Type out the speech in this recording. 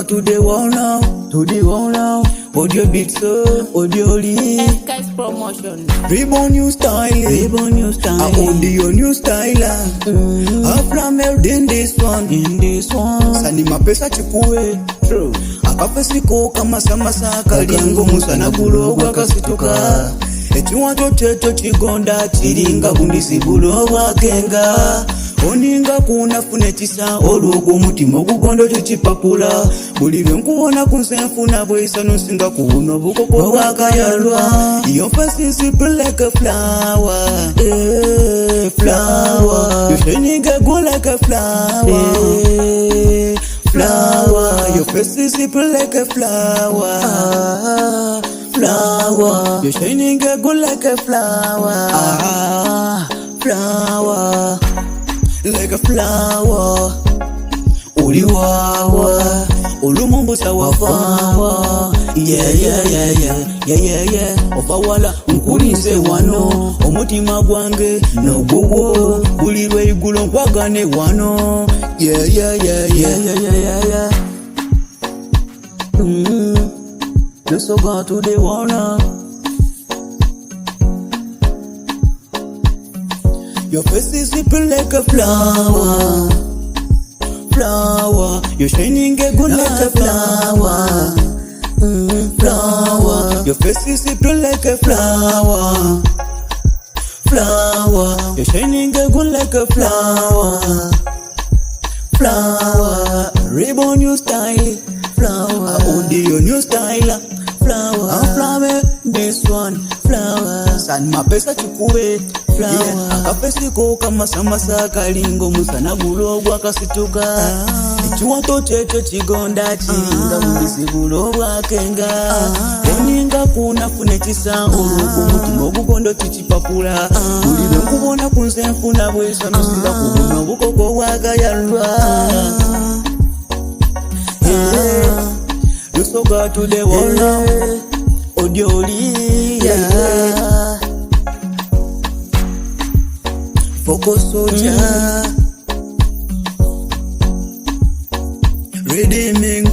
go to the wall now, to the wall now. Audio beat so, audio lee. Guys promotion. Reborn new style, reborn new style. Audio new style. After meld in this one, Sani mapesa chikuwe, true. Akafesiko kama samasa kalingo musana bulogwa kasituka. Echiwato cheto chigonda chiringa kundisi bulogwa kenga. Oninga kuna funetisa olugo mutima gugondo chichipapula. Bulive nkuona kunsenfuna bwisa nusinga kuuno bukoko bwakayalwa. Your face is simple like a flower, flower. You're shining a good like a flower, flower. Your face is simple like a flower, flower. You're shining a good like a flower, flower. Like a flower, uliwawa, ulumumbusa wafawa. Yeah. Ofawala nkulinze wano, omutima gwange noguwo, bulirwe igulo nkwagane wano. Yeah. Let's go to the wall now. Your face is simple like a flower, flower. You're shining a good like a flower, flower. Your face is simple like a flower, flower. You're shining a good like a flower, flower. Reborn new style, flower. Audio new style, flower. I'm flower, this one, flower. San mapesa chikuwe, flower. Akafesiko kama samasa kalingo musana bulogwa kasituka. Echiwato checho chigonda chiringa kundisi bulogwa kenga. Oninga kuna funetisa olugo mutima gugondo chichipapula. Bulive nkubona kunsenfuna bwisa nusinga kuuno bukoko bwakayalwa. You so go to the wall now, audio lee. Focus soldier, redeeming.